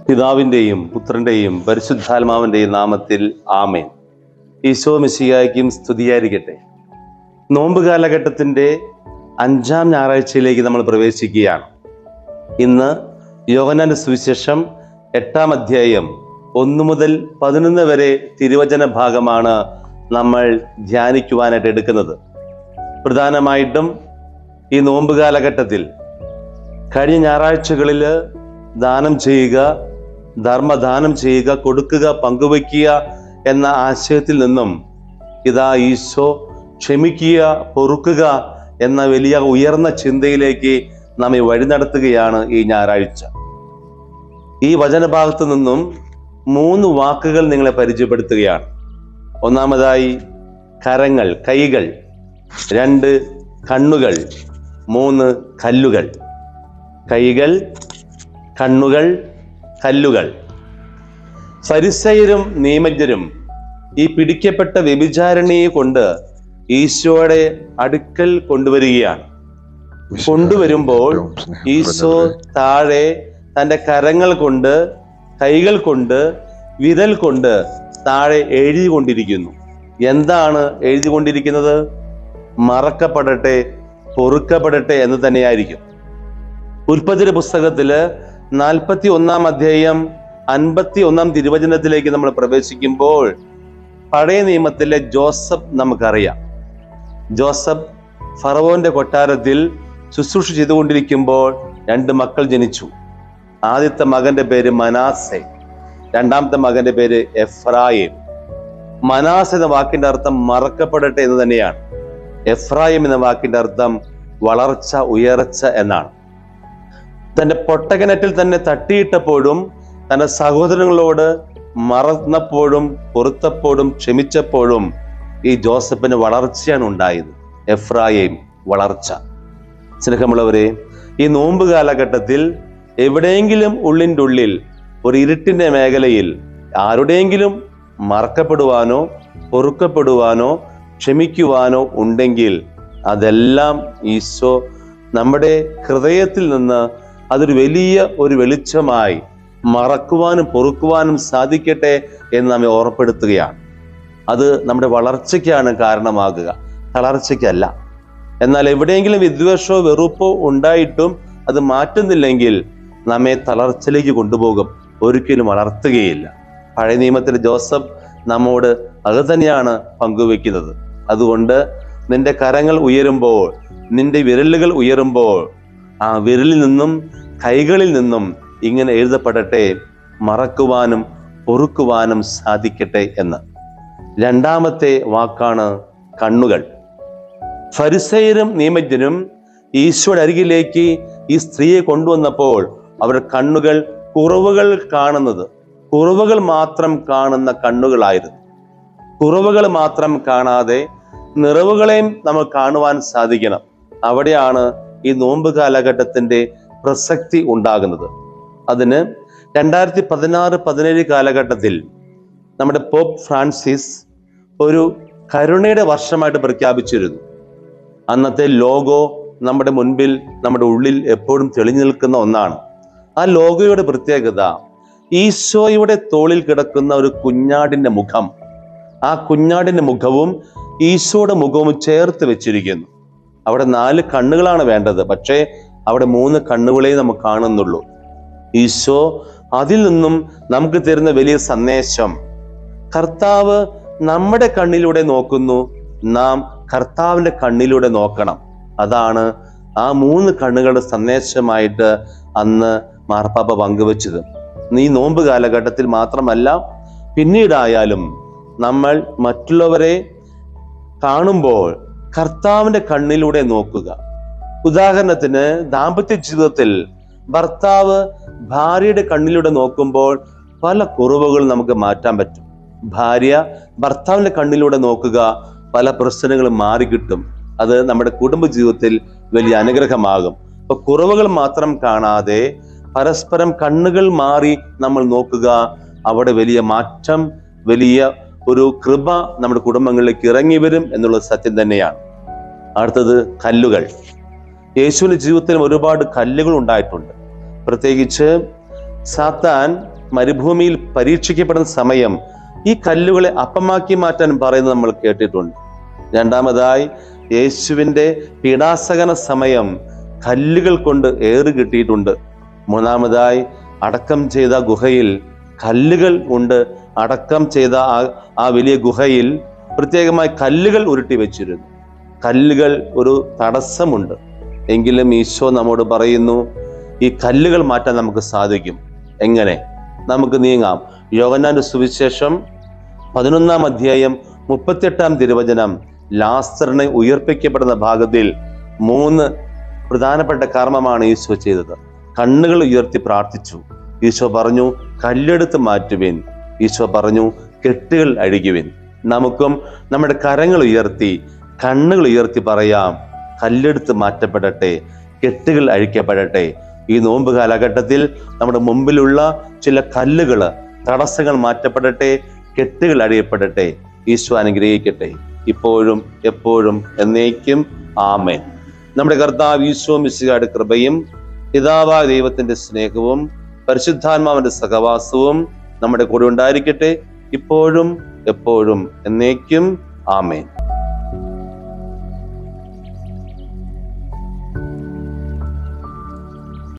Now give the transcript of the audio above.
പിതാവിൻ്റെയും പുത്രൻ്റെയും പരിശുദ്ധാത്മാവിൻ്റെയും നാമത്തിൽ ആമേൻ. ഈശോ മിശിഹായ്ക്കും സ്തുതിയായിരിക്കട്ടെ. നോമ്പ് കാലഘട്ടത്തിൻ്റെ 5-ാം ഞായറാഴ്ചയിലേക്ക് നമ്മൾ പ്രവേശിക്കുകയാണ്. ഇന്ന് യോഹന്നാന്റെ സുവിശേഷം 8-ാം അധ്യായം 1 മുതൽ 11 വരെ തിരുവചന ഭാഗമാണ് നമ്മൾ ധ്യാനിക്കുവാനായിട്ട് എടുക്കുന്നത്. പ്രധാനമായിട്ടും ഈ നോമ്പ് കാലഘട്ടത്തിൽ കഴിഞ്ഞ ഞായറാഴ്ചകളിൽ ദാനം ചെയ്യുക, ധർമ്മദാനം ചെയ്യുക, കൊടുക്കുക, പങ്കുവയ്ക്കുക എന്ന ആശയത്തിൽ നിന്നും ഇതാ ഈശോ ക്ഷമിക്കുക, പൊറുക്കുക എന്ന വലിയ ഉയർന്ന ചിന്തയിലേക്ക് നമ്മെ വഴി നടത്തുകയാണ് ഈ ഞായറാഴ്ച. ഈ വചനഭാഗത്ത് നിന്നും 3 വാക്കുകൾ നിങ്ങളെ പരിചയപ്പെടുത്തുകയാണ്. ഒന്നാമതായി കരങ്ങൾ, കൈകൾ. 2 കണ്ണുകൾ. 3 കല്ലുകൾ. കൈകൾ, കണ്ണുകൾ, കല്ലുകൾ. ഫരിസയരും നിയമജ്ഞരും ഈ പിടിക്കപ്പെട്ട വ്യഭിചാരിണിയെ കൊണ്ട് ഈശോയുടെ അടുക്കൽ കൊണ്ടുവരികയാണ്. കൊണ്ടുവരുമ്പോൾ ഈശോ താഴെ തൻ്റെ കരങ്ങൾ കൊണ്ട്, കൈകൾ കൊണ്ട്, വിരൽ കൊണ്ട് താഴെ എഴുതിക്കൊണ്ടിരിക്കുന്നു. എന്താണ് എഴുതിക്കൊണ്ടിരിക്കുന്നത്? മറക്കപ്പെടട്ടെ, പൊറുക്കപ്പെടട്ടെ എന്ന് തന്നെയായിരിക്കും. ഉൽപ്പത്തി പുസ്തകത്തില് 41-ാം അധ്യായം 51-ാം തിരുവചനത്തിലേക്ക് നമ്മൾ പ്രവേശിക്കുമ്പോൾ പഴയ നിയമത്തിലെ ജോസഫ് നമുക്കറിയാം. ജോസഫ് ഫറവോന്റെ കൊട്ടാരത്തിൽ ശുശ്രൂഷ ചെയ്തുകൊണ്ടിരിക്കുമ്പോൾ 2 മക്കൾ ജനിച്ചു. ആദ്യത്തെ മകന്റെ പേര് മനാസെ, രണ്ടാമത്തെ മകന്റെ പേര് എഫ്രായിം. മനാസെ എന്ന വാക്കിന്റെ അർത്ഥം മറക്കപ്പെടട്ടെ എന്ന് തന്നെയാണ്. എഫ്രായിം എന്ന വാക്കിന്റെ അർത്ഥം വളർച്ച, ഉയർച്ച എന്നാണ്. തന്റെ പൊട്ടകിണറ്റിൽ തന്നെ തട്ടിയിട്ടപ്പോഴും, തന്റെ സഹോദരങ്ങളോട് മറന്നപ്പോഴും, പൊറുത്തപ്പോഴും, ക്ഷമിച്ചപ്പോഴും ഈ ജോസഫിന് വളർച്ചയാണ് ഉണ്ടായത്. എഫ്രായിം, വളർച്ച. സ്നേഹമുള്ളവരെ, ഈ നോമ്പ് കാലഘട്ടത്തിൽ എവിടെയെങ്കിലും ഉള്ളിൻ്റെ ഉള്ളിൽ ഒരു ഇരുട്ടിന്റെ മേഖലയിൽ ആരുടെയെങ്കിലും മറക്കപ്പെടുവാനോ, പൊറുക്കപ്പെടുവാനോ, ക്ഷമിക്കുവാനോ ഉണ്ടെങ്കിൽ അതെല്ലാം ഈശോ നമ്മുടെ ഹൃദയത്തിൽ നിന്ന് അതൊരു വലിയ ഒരു വെളിച്ചമായി മറക്കുവാനും പൊറുക്കുവാനും സാധിക്കട്ടെ എന്ന് നമ്മെ ഓർമ്മപ്പെടുത്തുകയാണ്. അത് നമ്മുടെ വളർച്ചയ്ക്കാണ് കാരണമാകുക, തളർച്ചയ്ക്കല്ല. എന്നാൽ എവിടെയെങ്കിലും വിദ്വേഷമോ വെറുപ്പോ ഉണ്ടായിട്ടും അത് മാറ്റുന്നില്ലെങ്കിൽ നമ്മെ തളർച്ചയിലേക്ക് കൊണ്ടുപോകും, ഒരിക്കലും വളർത്തുകയില്ല. പഴയ നിയമത്തിലെ ജോസഫ് നമ്മോട് അത് തന്നെയാണ് പങ്കുവെക്കുന്നത്. അതുകൊണ്ട് നിന്റെ കരങ്ങൾ ഉയരുമ്പോൾ, നിന്റെ വിരലുകൾ ഉയരുമ്പോൾ, ആ വിരലിൽ നിന്നും കൈകളിൽ നിന്നും ഇങ്ങനെ എഴുതപ്പെടട്ടെ, മറക്കുവാനും പൊറുക്കുവാനും സാധിക്കട്ടെ എന്ന്. 2-ാമത്തെ വാക്കാണ് കണ്ണുകൾ. ഫരിസയരും നിയമജ്ഞരും ഈശോയുടെ അരികിലേക്ക് ഈ സ്ത്രീയെ കൊണ്ടുവന്നപ്പോൾ അവരുടെ കണ്ണുകൾ കുറവുകൾ മാത്രം കാണുന്ന കണ്ണുകളായിരുന്നു. കുറവുകൾ മാത്രം കാണാതെ നിറവുകളെയും നമ്മൾ കാണുവാൻ സാധിക്കണം. അവിടെയാണ് ഈ നോമ്പ് കാലഘട്ടത്തിന്റെ പ്രസക്തി ഉണ്ടാകുന്നത്. അതിന് 2016-17 കാലഘട്ടത്തിൽ നമ്മുടെ പോപ്പ് ഫ്രാൻസിസ് ഒരു കരുണയുടെ വർഷമായിട്ട് പ്രഖ്യാപിച്ചിരുന്നു. അന്നത്തെ ലോഗോ നമ്മുടെ മുൻപിൽ, നമ്മുടെ ഉള്ളിൽ എപ്പോഴും തെളിഞ്ഞു നിൽക്കുന്ന ഒന്നാണ്. ആ ലോഗോയുടെ പ്രത്യേകത ഈശോയുടെ തോളിൽ കിടക്കുന്ന ഒരു കുഞ്ഞാടിന്റെ മുഖം, ആ കുഞ്ഞാടിന്റെ മുഖവും ഈശോയുടെ മുഖവും ചേർത്ത് വെച്ചിരിക്കുന്നു. അവിടെ 4 കണ്ണുകളാണ് വേണ്ടത്, പക്ഷേ അവിടെ 3 കണ്ണുകളെ നമുക്ക് കാണുന്നുള്ളൂ. ഈശോ അതിൽ നിന്നും നമുക്ക് തരുന്ന വലിയ സന്ദേശം, കർത്താവ് നമ്മുടെ കണ്ണിലൂടെ നോക്കുന്നു, നാം കർത്താവിന്റെ കണ്ണിലൂടെ നോക്കണം. അതാണ് ആ 3 കണ്ണുകളുടെ സന്ദേശമായിട്ട് അന്ന് മാർപ്പാപ്പ പങ്കുവച്ചത്. ഈ നോമ്പ് കാലഘട്ടത്തിൽ മാത്രമല്ല, പിന്നീടായാലും നമ്മൾ മറ്റുള്ളവരെ കാണുമ്പോൾ കർത്താവിന്റെ കണ്ണിലൂടെ നോക്കുക. ഉദാഹരണത്തിന്, ദാമ്പത്യ ജീവിതത്തിൽ ഭർത്താവ് ഭാര്യയുടെ കണ്ണിലൂടെ നോക്കുമ്പോൾ പല കുറവുകളും നമുക്ക് മാറ്റാൻ പറ്റും. ഭാര്യ ഭർത്താവിന്റെ കണ്ണിലൂടെ നോക്കുക, പല പ്രശ്നങ്ങളും മാറിക്കിട്ടും. അത് നമ്മുടെ കുടുംബ ജീവിതത്തിൽ വലിയ അനുഗ്രഹമാകും. അപ്പൊ കുറവുകൾ മാത്രം കാണാതെ പരസ്പരം കണ്ണുകൾ മാറി നമ്മൾ നോക്കുക. അവിടെ വലിയ മാറ്റം, വലിയ ഒരു കൃപ നമ്മുടെ കുടുംബങ്ങളിലേക്ക് ഇറങ്ങി വരും എന്നുള്ളത് സത്യം തന്നെയാണ്. അടുത്തത് കല്ലുകൾ. യേശുവിന്റെ ജീവിതത്തിൽ ഒരുപാട് കല്ലുകൾ ഉണ്ടായിട്ടുണ്ട്. പ്രത്യേകിച്ച് സാത്താൻ മരുഭൂമിയിൽ പരീക്ഷിക്കപ്പെടുന്ന സമയം ഈ കല്ലുകളെ അപ്പമാക്കി മാറ്റാൻ പറയുന്നത് നമ്മൾ കേട്ടിട്ടുണ്ട്. രണ്ടാമതായി യേശുവിൻ്റെ പീഡാസഹന സമയം കല്ലുകൾ കൊണ്ട് ഏറ് കിട്ടിയിട്ടുണ്ട്. മൂന്നാമതായി അടക്കം ചെയ്ത ഗുഹയിൽ കല്ലുകൾ കൊണ്ട് അടക്കം ചെയ്ത ആ വലിയ ഗുഹയിൽ പ്രത്യേകമായി കല്ലുകൾ ഉരുട്ടി വെച്ചിരുന്നു. കല്ലുകൾ ഒരു തടസ്സമുണ്ട്. എങ്കിലും ഈശോ നമ്മോട് പറയുന്നു, ഈ കല്ലുകൾ മാറ്റാൻ നമുക്ക് സാധിക്കും. എങ്ങനെ? നമുക്ക് നീങ്ങാം. യോഹന്നാന്റെ സുവിശേഷം 11-ാം അധ്യായം 38-ാം തിരുവചനം, ലാസറിനെ ഉയർപ്പിക്കപ്പെടുന്ന ഭാഗത്തിൽ 3 പ്രധാനപ്പെട്ട കർമ്മമാണ് ഈശോ ചെയ്തത്. കണ്ണുകൾ ഉയർത്തി പ്രാർത്ഥിച്ചു. ഈശോ പറഞ്ഞു, കല്ലെടുത്ത് മാറ്റുവിൻ. ഈശോ പറഞ്ഞു, കെട്ടുകൾ അഴിക്കുവിൻ. നമുക്കും നമ്മുടെ കരങ്ങൾ ഉയർത്തി, കണ്ണുകൾ ഉയർത്തി പറയാം, കല്ലെടുത്ത് മാറ്റപ്പെടട്ടെ, കെട്ടുകൾ അഴിക്കപ്പെടട്ടെ. ഈ നോമ്പ് കാലഘട്ടത്തിൽ നമ്മുടെ മുമ്പിലുള്ള ചില കല്ലുകൾ, തടസ്സങ്ങൾ മാറ്റപ്പെടട്ടെ, കെട്ടുകൾ അഴിയപ്പെടട്ടെ. ഈശോ അനുഗ്രഹിക്കട്ടെ, ഇപ്പോഴും എപ്പോഴും എന്നേക്കും. ആമേൻ. നമ്മുടെ കർത്താവ് ഈശോ മിശിഹായുടെ കൃപയും പിതാവായ ദൈവത്തിന്റെ സ്നേഹവും പരിശുദ്ധാത്മാവിന്റെ സഹവാസവും നമ്മുടെ കൂടെ ഉണ്ടായിരിക്കട്ടെ, ഇപ്പോഴും എപ്പോഴും എന്നേക്കും. ആമേൻ.